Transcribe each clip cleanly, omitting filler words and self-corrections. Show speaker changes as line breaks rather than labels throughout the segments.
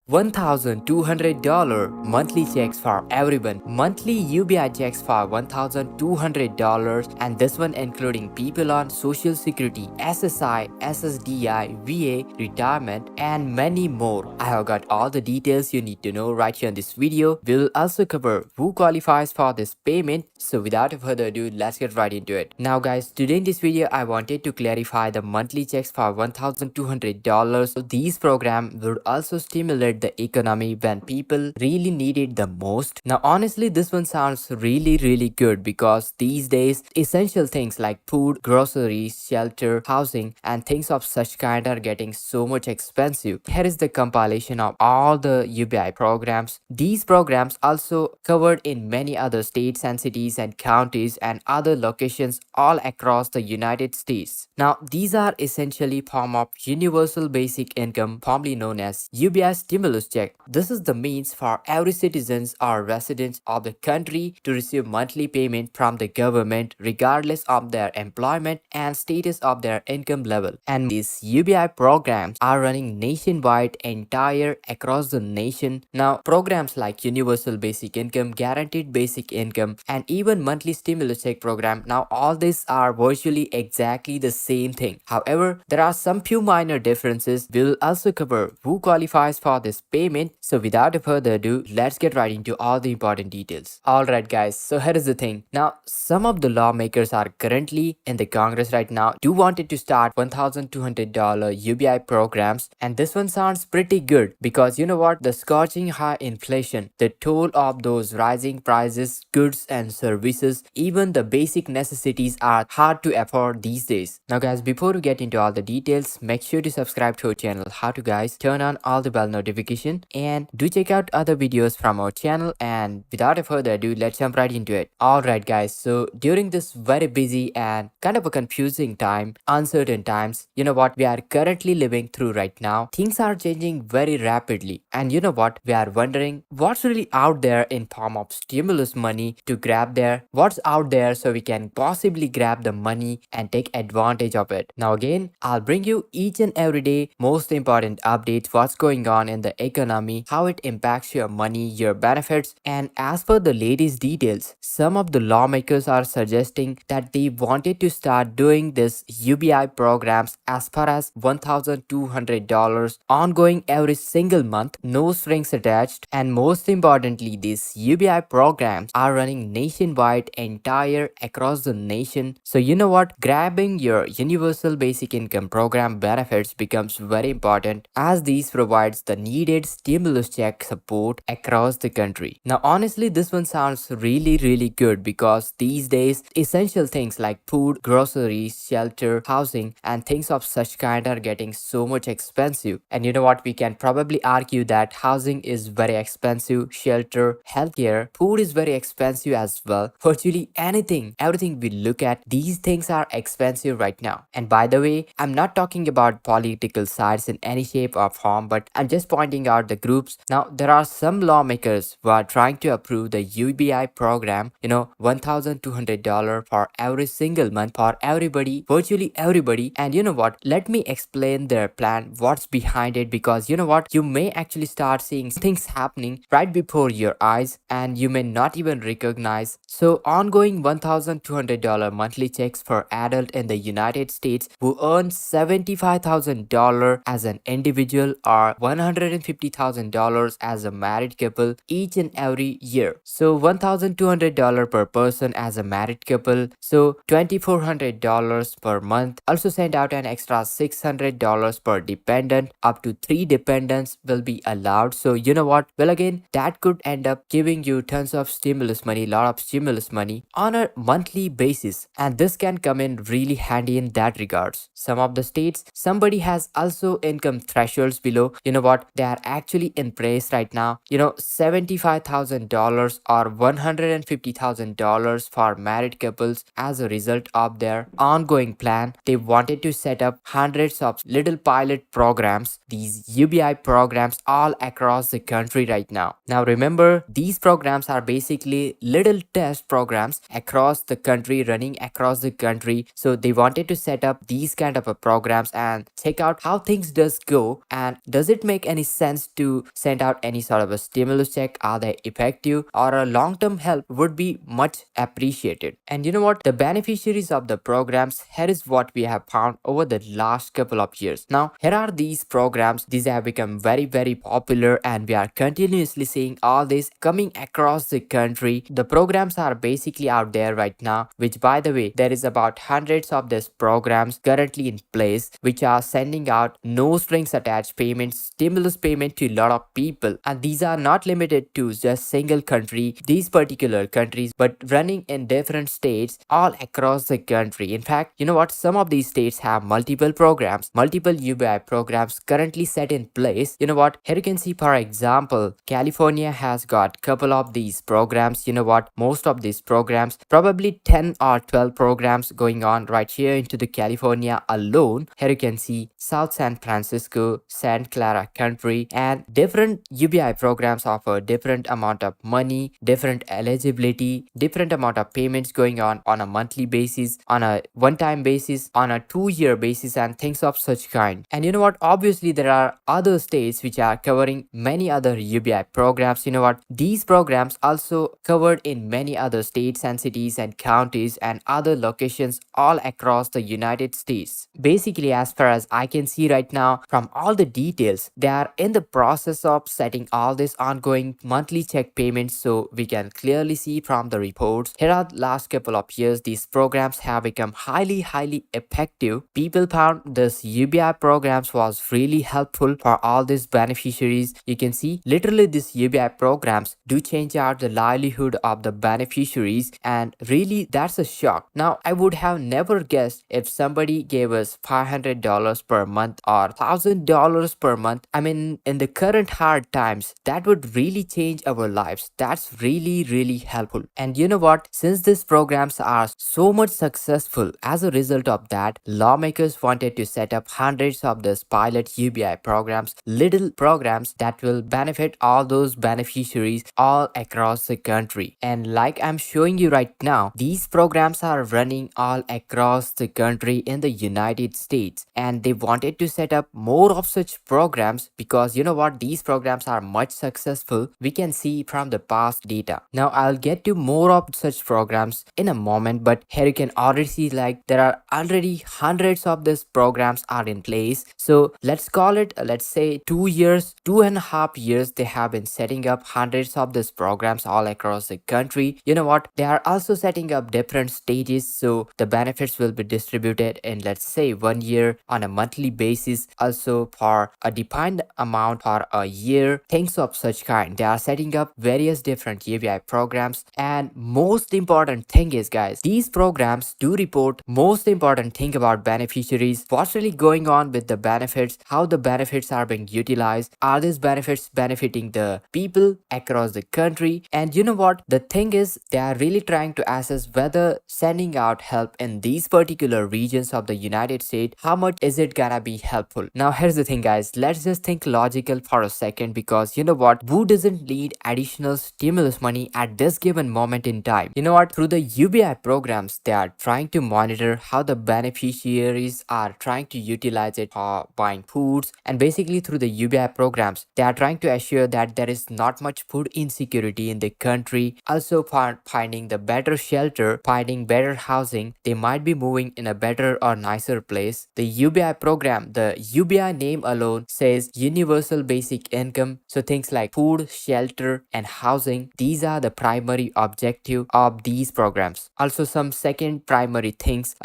$1,200 monthly checks for everyone. Monthly UBI checks for $1,200, and this one including people on Social Security, SSI, SSDI, VA, retirement, and many more. I have got all the details you need to know right here in this video. We will also cover who qualifies for this payment. So without further ado, let's get right into it. Now guys, today in this video I wanted to clarify the monthly checks for $1,200. So these programs would also stimulate the economy when people really need it the most. Now honestly, this one sounds really good because these days essential things like food, groceries, shelter, housing, and things of such kind are getting so much expensive. Here is the compilation of all the UBI programs. These programs also covered in many other states and cities and counties and other locations all across the United States. Now these are essentially form of universal basic income, formerly known as UBI stimulus check. This is the means for every citizens or residents of the country to receive monthly payment from the government regardless of their employment and status of their income level. And these UBI programs are running nationwide, entire across the nation. Now programs like universal basic income, guaranteed basic income, and even monthly stimulus check program, now all these are virtually exactly the same thing. However, there are some few minor differences. We will also cover who qualifies for this payment. So without further ado, let's get right into all the important details. Alright guys, so here is the thing. Now some of the lawmakers are currently in the Congress right now do wanted to start $1,200 UBI programs, and this one sounds pretty good because you know what, the scorching high inflation, the toll of those rising prices, goods and services, even the basic necessities are hard to afford these days. Now guys, before we get into all the details, make sure to subscribe to our channel. How to guys, turn on all the bell notification and do check out other videos from our channel. And without further ado, let's jump right into it. Alright guys, so during this very busy and kind of a confusing time, uncertain times, you know what we are currently living through right now, things are changing very rapidly. And you know what, we are wondering what's really out there in form of stimulus money to grab there, what's out there so we can possibly grab the money and take advantage of it. Now again, I'll bring you each and every day most important updates, what's going on in the economy, how it impacts your money, your benefits. And as per the latest details, some of the lawmakers are suggesting that they wanted to start doing this UBI programs as far as $1,200 ongoing every single month, no strings attached. And most importantly, these UBI programs are running nationwide, entire across the nation. So you know what, grabbing your universal basic income program benefits becomes very important as these provides the needed stimulus check support across the country. Now honestly, this one sounds really good because these days essential things like food, groceries, shelter, housing, and things of such kind are getting so much expensive. And you know what, we can probably argue that housing is very expensive, shelter, healthcare, food is very expensive as well. Virtually everything we look at, these things are expensive right now. And by the way, I'm not talking about political sides in any shape or form, but I'm just pointing out the groups. Now there are some lawmakers who are trying to approve the UBI program, you know, $1,200 for every single month for everybody, virtually everybody. And you know what, let me explain their plan, what's behind it, because you know what, you may actually start seeing things happening right before your eyes and you may not even recognize. So ongoing $1,200 monthly checks for adult in the United States who earn $75,000 as an individual or $150,000 as a married couple each and every year. So $1,200 per person as a married couple, so $2,400 per month. Also send out an extra $600 per dependent. Up to 3 dependents will be allowed. So you know what, well again, that could end up giving you tons of stimulus money, lot of stimulus money on a monthly basis, and this can come in really handy in that regards. Some of the states, somebody has also income thresholds below, you know what, they are actually in place right now, you know, $75,000 or $150,000 for married couples. As a result of their ongoing plan, they wanted to set up hundreds of little pilot programs. These UBI programs all across the country right now. Now remember, these programs are basically little test programs across the country, running across the country. So they wanted to set up these kind of programs and check out how things does go, and does it make any sense to send out any sort of a stimulus check. Are they effective, or a long-term help would be much appreciated. And you know what, the beneficiaries of the programs, here is what we have found over the last couple of years. Now here are these programs. These have become very popular, and we are continuously seeing all this coming across the country. The programs are basically out there right now, which by the way, there is about hundreds of these programs currently in place, which are sending out no strings attached payments, stimulus payment to a lot of people. And these are not limited to just single country, these particular countries, but running in different states all across the country. In fact, you know what, some of these states have multiple programs, multiple UBI programs currently set in place. You know what, here you can see, for example, California has got couple of these programs. You know what, most of these programs, probably 10 or 12 programs going on right here into the California alone. Here you can see South San Francisco, Santa Clara country, and different UBI programs offer different amount of money, different eligibility, different amount of payments going on a monthly basis, on a one-time basis, on a 2-year basis, and things of such kind. And you know what, obviously there are other states which are covering many other UBI programs. You know what, these programs also covered in many other states and cities and counties and other locations all across the United States. Basically, as far as I can see right now from all the details, they are in the process of setting all this ongoing monthly check payments. So we can clearly see from the reports, here are the last couple of years, these programs have become highly effective. People found this UBI programs was really helpful for all these beneficiaries. You can see literally these UBI programs do change out the livelihood of the beneficiaries, and really that's a shock. Now I would have never guessed if somebody gave us $500 per month or $1,000 per month. I mean, in the current hard times, that would really change our lives. That's really helpful. And you know what, since these programs are so much successful, as a result of that, lawmakers wanted to set up hundreds of these pilot UBI programs, little programs that will benefit all those beneficiaries all across the country. And like I'm showing you right now, these programs are running all across the country in the United States, and they wanted to set up more of such programs because you know what, these programs are much successful. We can see from the past data. Now I'll get to more of such programs in a moment, but here you can already see like there are already hundreds of these programs are in place. So let's call it, let's say 2 years, 2.5 years, they have been setting up hundreds of these programs all across the country. You know what, they are also setting up different stages, so the benefits will be distributed in, let's say, 1 year on a monthly basis, also for a defined amount for a year, things of such kind. They are setting up various different UBI programs. And most important thing is, guys, these programs do report most important thing about beneficiaries, what's really going on with the benefits, how the benefits are being utilized, are these benefits benefiting the people across the country. And you know what, the thing is, they are really trying to assess whether sending out help in these particular regions of the United States, how much is it gonna be helpful. Now here's the thing, guys, let's just think logical for a second, because you know what, who doesn't need additional stimulus money at this given moment in time? You know what, through the UBI programs, they are trying to monitor how the beneficiaries are trying to utilize it for buying foods, and basically through the UBI programs, they are trying to assure that there is not much food insecurity in the country. Also for finding the better shelter, finding better housing, they might be moving in a better or nicer place. The UBI program, the UBI name alone says universal basic income, so things like food, shelter, and housing, these are the primary objective of these programs. Also some secondary things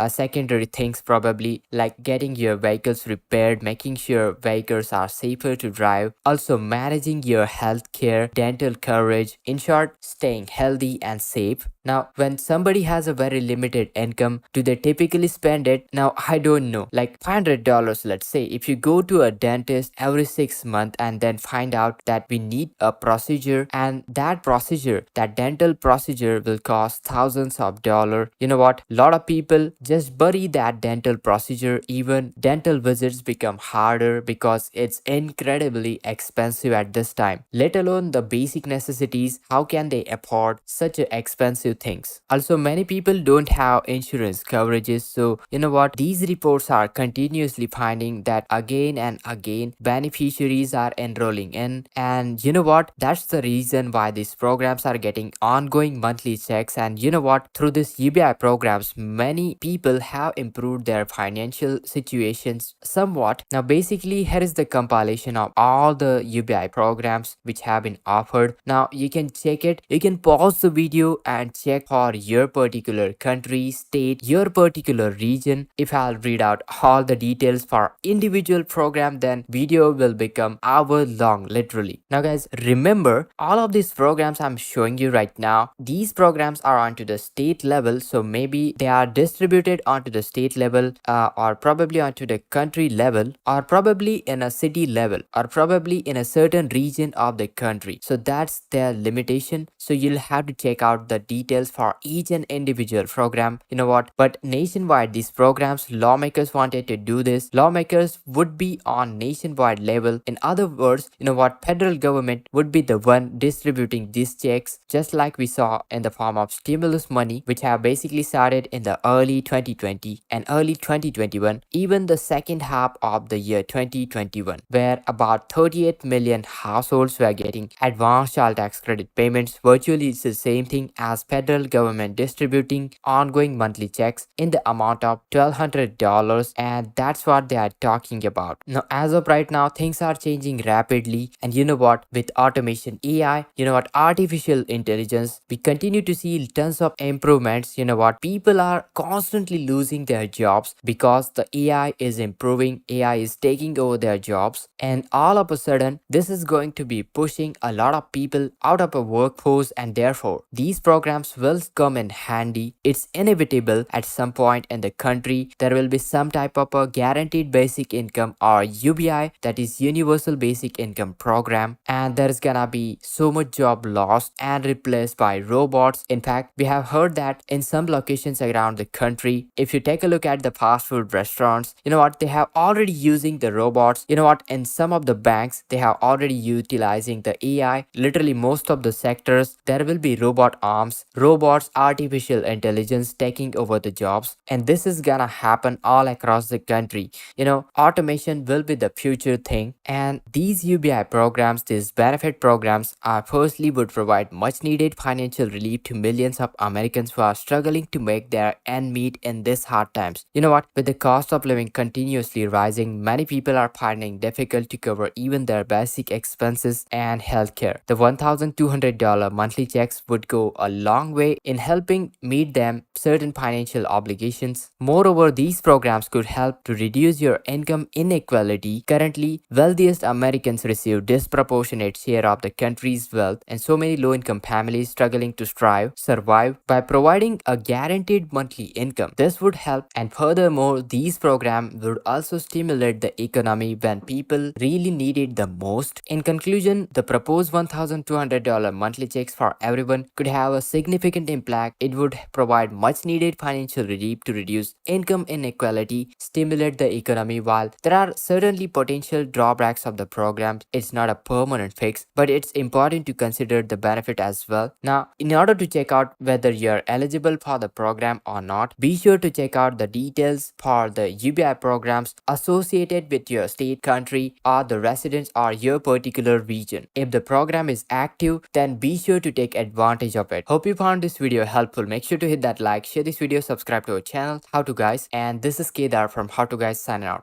probably, like getting your vehicles repaired, making sure vehicles are safer to drive, also managing your health care, dental coverage, in short, staying healthy and safe. Now, when somebody has a very limited income, do they typically spend it? Now, I don't know, like $500, let's say. If you go to a dentist every 6 months and then find out that we need a procedure, and that procedure, that dental procedure, will cost thousands of dollars, you know what? A lot of people just bury that dental procedure. Even dental visits become harder because it's incredibly expensive at this time. Let alone the basic necessities, how can they afford such a expensive things? Also, many people don't have insurance coverages, so you know what? These reports are continuously finding that again and again beneficiaries are enrolling in, and you know what? That's the reason why these programs are getting ongoing monthly checks. And you know what? Through this UBI programs, many people have improved their financial situations somewhat. Now, basically, here is the compilation of all the UBI programs which have been offered. Now, you can check it. You can pause the video and check for your particular country, state, your particular region. If I'll read out all the details for individual program, then video will become hour long, literally. Now, guys, remember all of these programs I'm showing you right now, these programs are onto the state level, so maybe they are distributed onto the state level, or probably onto the country level, or probably in a city level, or probably in a certain region of the country. So that's their limitation. So you'll have to check out the details for each and individual program. You know what? But nationwide, these programs, lawmakers wanted to do this. Lawmakers would be on nationwide level. In other words, you know what? Federal government would be the one distributing these checks, just like we saw in the form of stimulus money, which have basically started in the early 2020 and early 2021, even the second half of the year 2021, where about 38 million households were getting advanced child tax credit payments. Virtually, it's the same thing as federal government distributing ongoing monthly checks in the amount of $1,200, and that's what they are talking about. Now, as of right now, things are changing rapidly, and you know what? With automation, AI, you know what? Artificial intelligence, we continue to see tons of improvements. You know what? People are constantly losing their jobs because the AI is improving, AI is taking over their jobs, and all of a sudden, this is going to be pushing a lot of people out of a workforce, and therefore, these programs will come in handy. It's inevitable at some point in the country, there will be some type of a guaranteed basic income or UBI, that is Universal Basic Income Program, and there's gonna be so much job lost and replaced by robots. In fact, we have heard that in some locations around the country, if you take a look at the fast food restaurants, you know what? They have already using the robots. You know what? In some of the banks, they have already utilizing the AI. Literally, most of the sectors, there will be robot arms, robots, artificial intelligence taking over the jobs, and this is gonna happen all across the country. You know, automation will be the future thing, and these UBI programs, these benefit programs, are firstly would provide much needed financial relief to millions of Americans who are struggling to make their end meet in these hard times. You know what? With the cost of living continuously rising, many people are finding difficult to cover even their basic expenses and healthcare. The $1,200 monthly checks would go a long way in helping meet them certain financial obligations. Moreover, these programs could help to reduce your income inequality. Currently, wealthiest Americans receive disproportionate share of the country's wealth, and so many low-income families struggling to survive by providing a guaranteed monthly income. This would help, and furthermore, these programs would also stimulate the economy when people really need it the most. In conclusion, the proposed $1,200 monthly checks for everyone could have a significant impact. It would provide much needed financial relief to reduce income inequality, stimulate the economy. While there are certainly potential drawbacks of the program, it's not a permanent fix, but it's important to consider the benefit as well. Now, in order to check out whether you're eligible for the program or not, be sure to check out the details for the UBI programs associated with your state, country, or the residence or your particular region. If the program is active, then be sure to take advantage of it. Hope you found this video helpful. Make sure to hit that like, share this video, subscribe to our channel, How To Guys, and this is Kedar from How To Guys signing out.